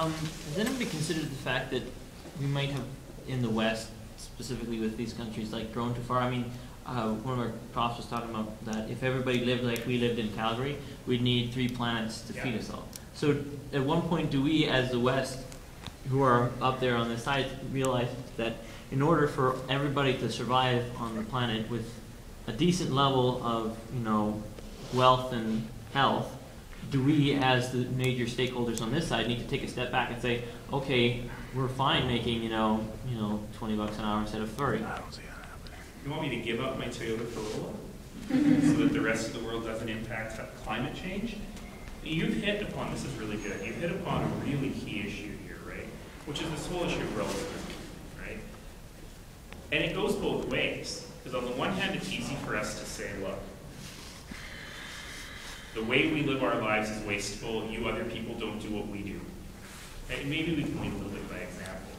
Has anybody considered the fact that we might have, in the West, specifically with these countries, like grown too far? I mean, one of our profs was talking about that if everybody lived like we lived in Calgary, we'd need 3 planets to feed us all. So at one point, do we, as the West, who are up there on this side, realize that in order for everybody to survive on the planet with a decent level of, wealth and health, do we, as the major stakeholders on this side, need to take a step back and say, okay, we're fine making, $20 an hour instead of 30? You want me to give up my Toyota Corolla so that the rest of the world doesn't impact climate change? You've hit upon, this is really good, you've hit upon a really key issue here, right? Which is this whole issue of relativism, right? And it goes both ways. Because on the one hand, it's easy for us to say, look, the way we live our lives is wasteful, you other people don't do what we do. Right? Maybe we can lead a little bit by example.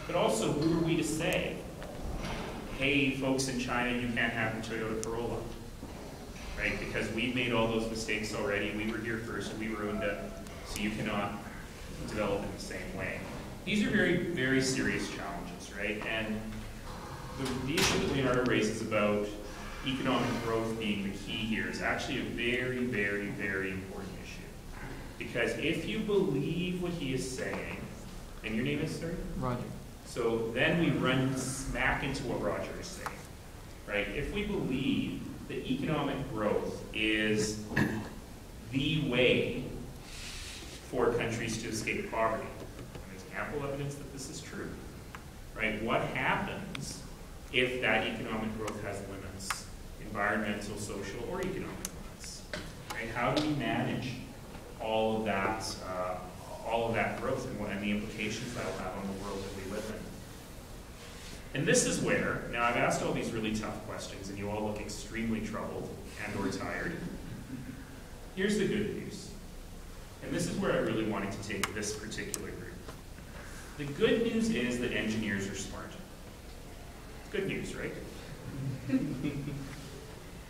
But also, who are we to say, hey, folks in China, you can't have the Toyota Corolla, right? Because we've made all those mistakes already, we were here first, and we ruined it, so you cannot develop in the same way. These are very, very serious challenges, right? And the issue that Leonardo raises about economic growth being the key here is actually a very, very, very important issue. Because if you believe what he is saying, and your name is, sir? Roger. So then we run smack into what Roger is saying, right? If we believe that economic growth is the way for countries to escape poverty, and there's ample evidence that this is true, right? What happens if that economic growth has limits, environmental, social, or economic limits, right? How do we manage all of that growth and the implications that will have on the world that we live in? And this is where, now I've asked all these really tough questions and you all look extremely troubled and or tired. Here's the good news. And this is where I really wanted to take this particular group. The good news is that engineers are smart. Good news, right?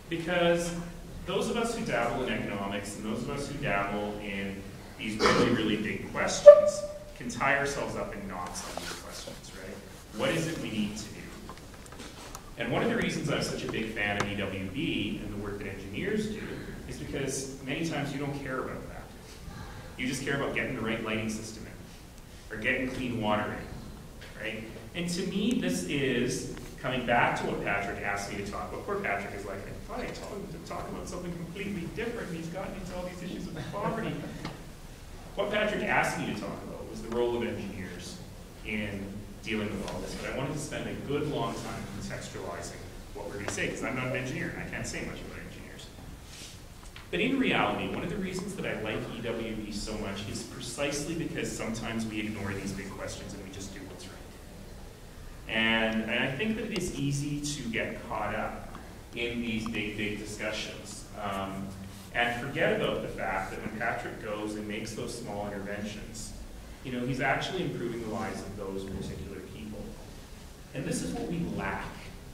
Because those of us who dabble in economics and those of us who dabble in these really, really big questions can tie ourselves up in knots on these questions, right? What is it we need to do? And one of the reasons I'm such a big fan of EWB and the work that engineers do is because many times you don't care about that. You just care about getting the right lighting system in, or getting clean water in, right? And to me, this is coming back to what Patrick asked me to talk about. Poor Patrick is like, I thought I told him to talk about something completely different, and he's gotten into all these issues of poverty. What Patrick asked me to talk about was the role of engineers in dealing with all this, but I wanted to spend a good long time contextualizing what we're going to say, because I'm not an engineer, and I can't say much about engineers. But in reality, one of the reasons that I like EWB so much is precisely because sometimes we ignore these big questions and we just do what's right. And I think that it is easy to get caught up in these big, big discussions and forget about the fact that when Patrick goes and makes those small interventions, he's actually improving the lives of those particular people. And this is what we lack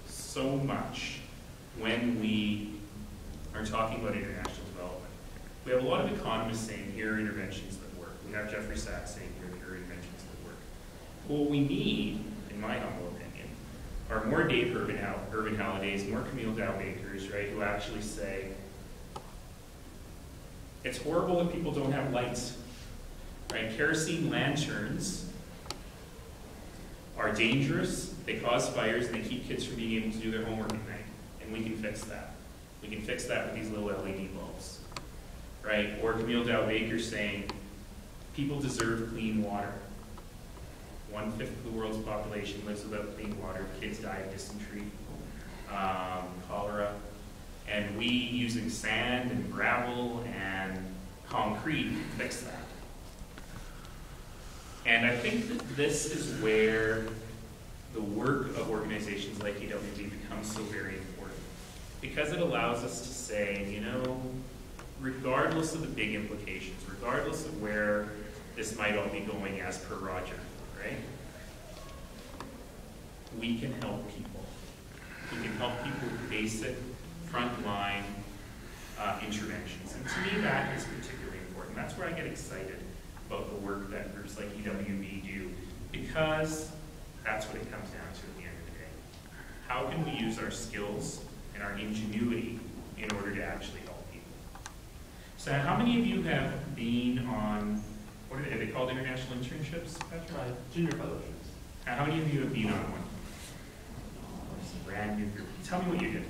so much when we are talking about international development. We have a lot of economists saying, here are interventions that work. We have Jeffrey Sachs saying, here are interventions that work. What we need, in my humble opinion, are more Dave Urban Hallidays, more Camille Dow-Bakers, right, who actually say, it's horrible that people don't have lights, right? Kerosene lanterns are dangerous, they cause fires, and they keep kids from being able to do their homework at night, and we can fix that. We can fix that with these little LED bulbs, right? Or Camille Dow-Baker saying, people deserve clean water. 1/5 of the world's population lives without clean water. Kids die of dysentery, cholera, and we, using sand and gravel and concrete, fix that. And I think that this is where the work of organizations like EWB becomes so very important, because it allows us to say, regardless of the big implications, regardless of where this might all be going as per Roger, right? We can help people. We can help people with basic frontline interventions. And to me, that is particularly important. That's where I get excited about the work that groups like EWB do, because that's what it comes down to at the end of the day. How can we use our skills and our ingenuity in order to actually help people? So how many of you have been on, what are they called, international internships, Patrick? Junior fellowships. How many of you have been on one? It's a brand new group. Tell me what you did.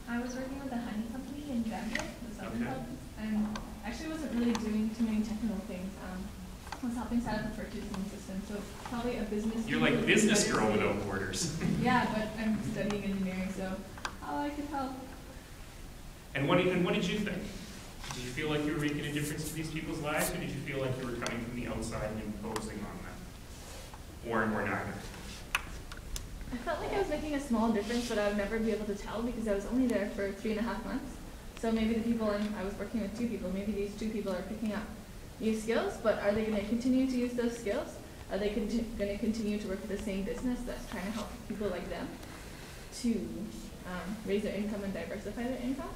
I was working with a honey company in Zambia, the southern Okay. province, and actually wasn't really doing too many technical things. I was helping set up a purchasing system, so probably a business. You're like business girl without borders. Yeah, but I'm studying engineering, so how I could help. And what did you think? Did you feel like you were making a difference to these people's lives, or did you feel like you were coming from the outside and imposing on them? Or neither? I felt like I was making a small difference, but I would never be able to tell because I was only there for 3.5 months. So maybe the people, and I was working with 2 people, maybe these 2 people are picking up new skills, but are they going to continue to use those skills? Are they going to continue to work with the same business that's trying to help people like them to raise their income and diversify their income?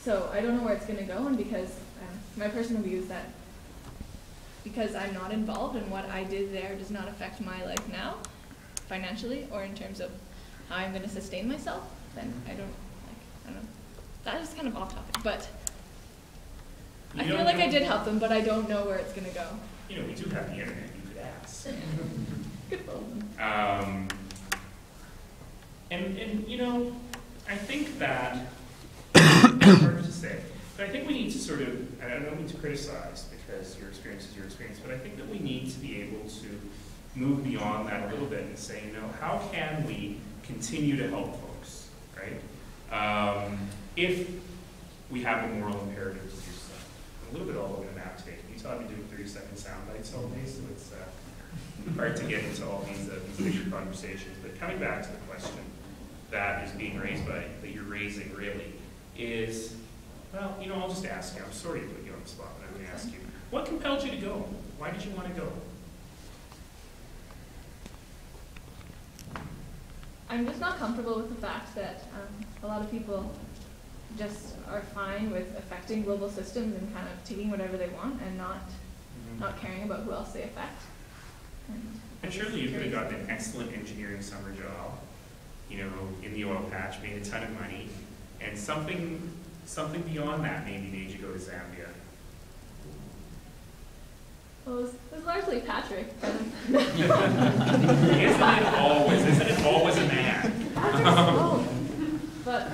So I don't know where it's going to go, and because my personal view is that because I'm not involved and what I did there does not affect my life now, financially, or in terms of how I'm going to sustain myself, then I don't know. That is kind of off topic, but I feel like I did help them, but I don't know where it's going to go. You know, we do have the internet. You could ask. Good for them. And you know, I think that it's hard to say, but I think we need to sort of, and I don't mean to criticize because your experience is your experience, but I think that we need to be able to move beyond that a little bit and say, you know, how can we continue to help folks, right? If we have a moral imperative to do so. A little bit all over the map today. You saw me doing 30-second sound bites all day, so it's hard to get into all these bigger conversations. But coming back to the question that is being raised by, that you're raising really, is, well, you know, I'll just ask you. I'm sorry to put you on the spot, but I'm going to ask you. What compelled you to go? Why did you want to go? I'm just not comfortable with the fact that a lot of people just are fine with affecting global systems and kind of taking whatever they want and not caring about who else they affect. And surely you could have gotten an excellent engineering summer job, you know, in the oil patch, made a ton of money, and something beyond that maybe made you go to Zambia. Well, it was largely Patrick. Isn't it always a man? But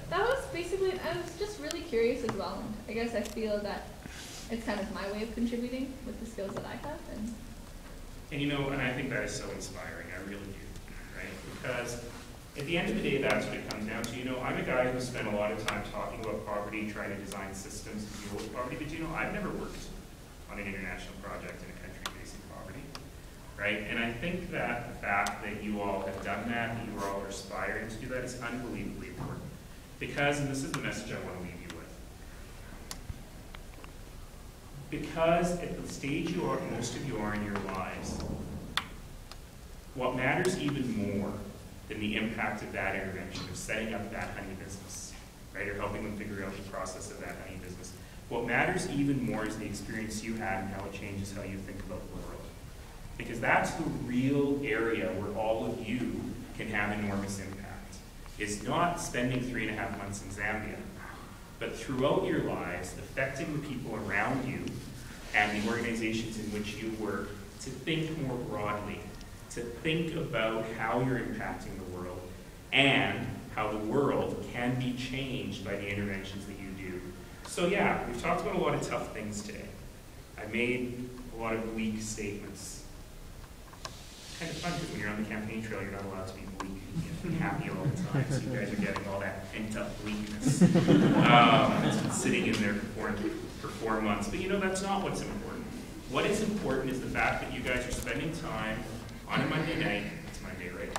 that was basically, I was just really curious as well. And I guess I feel that it's kind of my way of contributing with the skills that I have. And you know, and I think that is so inspiring, I really do, right? Because at the end of the day, that's what it comes down to. You know, I'm a guy who spent a lot of time talking about poverty, trying to design systems to deal with poverty, but you know, I've never worked on an international project in a country facing poverty, right? And I think that the fact that you all have done that you all are aspiring to do that is unbelievably important. Because, and this is the message I want to leave you with, because at the stage you are, most of you are in your lives, what matters even more than the impact of that intervention, of setting up that honey business, right, or helping them figure out the process of that honey business, what matters even more is the experience you had and how it changes how you think about the world. Because that's the real area where all of you can have enormous impact. It's not spending 3.5 months in Zambia, but throughout your lives, affecting the people around you and the organizations in which you work to think more broadly, to think about how you're impacting the world and how the world can be changed by the interventions that you do. So yeah, we've talked about a lot of tough things today. I made a lot of bleak statements. It's kind of fun because when you're on the campaign trail, you're not allowed to be bleak and happy all the time. So you guys are getting all that pent-up bleakness. It's been sitting in there for 4 months. But you know, that's not what's important. What is important is the fact that you guys are spending time on a Monday night. It's Monday, right?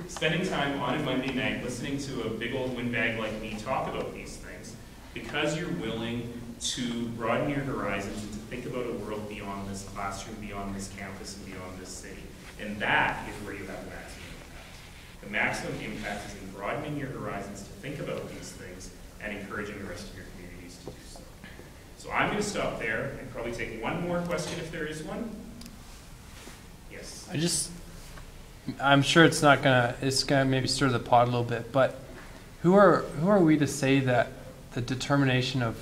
Spending time on a Monday night listening to a big old windbag like me talk about these things because you're willing to broaden your horizons and to think about a world beyond this classroom, beyond this campus, and beyond this city. And that is where you have the maximum impact. The maximum impact is in broadening your horizons to think about these things and encouraging the rest of your communities to do so. So I'm going to stop there and probably take one more question if there is one. Yes. I'm sure it's gonna maybe stir the pot a little bit, but who are we to say that the determination of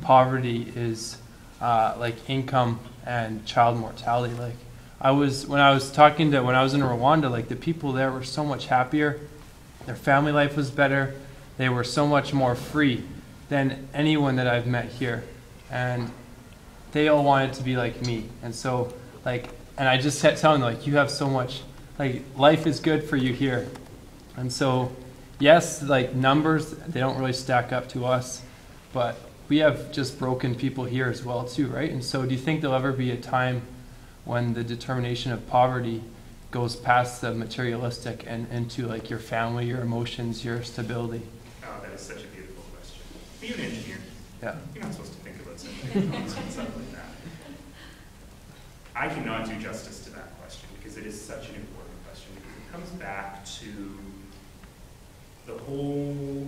poverty is like income and child mortality? Like when I was in Rwanda, like the people there were so much happier, their family life was better, they were so much more free than anyone that I've met here, and they all wanted to be like me. And so and I just kept telling them, like, you have so much, like, life is good for you here. And so, yes, like, numbers, they don't really stack up to us, but we have just broken people here as well, too, right? And so do you think there'll ever be a time when the determination of poverty goes past the materialistic and into, like, your family, your emotions, your stability? Oh, that is such a beautiful question. Be an engineer. Yeah. You're not supposed to think about something like that. I cannot do justice to that question because it is such an important question. Because it comes back to the whole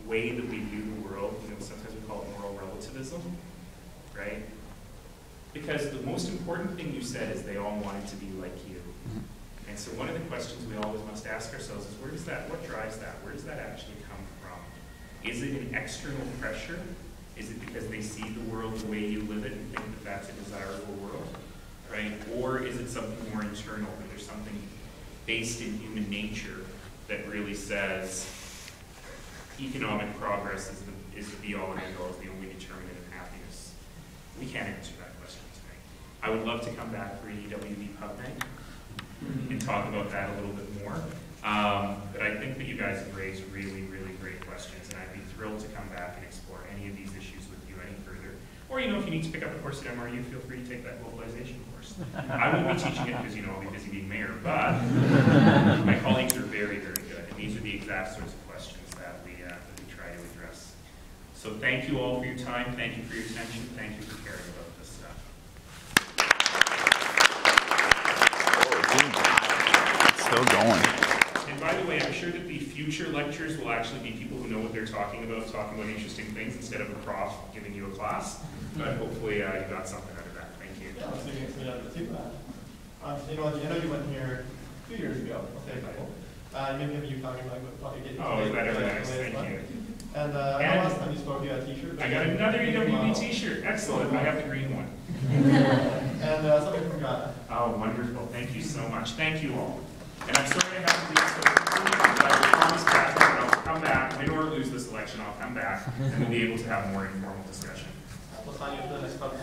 way that we view the world. You know, sometimes we call it moral relativism, right? Because the most important thing you said is they all wanted to be like you. And so one of the questions we always must ask ourselves is what drives that? Where does that actually come from? Is it an external pressure? Is it because they see the world the way you live it and think that that's a desirable world, right? Or is it something more internal, that there's something based in human nature that really says economic progress is the be-all and end-all, is the only determinant of happiness? We can't answer that question today. I would love to come back for EWB Pub Night and talk about that a little bit more. But I think that you guys have raised really, really great questions, and I'd be thrilled to come back and explore any of these issues with you any further. Or, you know, if you need to pick up a course at MRU, feel free to take that globalization course. I won't be teaching it because, you know, I'll be busy being mayor, but my colleagues are very, very good, and these are the exact sorts of questions that we try to address. So thank you all for your time, thank you for your attention, thank you for caring about this stuff. It's still going. And by the way, I'm sure that the future lectures will actually be people who know what they're talking about interesting things instead of a prof giving you a class. But hopefully you got something out of that. Thank you. Yeah, I was thinking something out of it too. You know, I know you went here 2 years ago, I'll say a couple. Maybe you talking about probably getting. Oh, is that very nice? Thank you. And I know last time you spoke, you had a t-shirt. I got another EWB t-shirt. Excellent. I have the green one. And something from Ghana. Oh, wonderful. Thank you so much. Thank you all. And I'm sorry to have to leave so quickly, but I promise Patrick that I'll come back, win or lose this election, I'll come back, and we'll be able to have more informal discussion. We'll sign you for the next couple.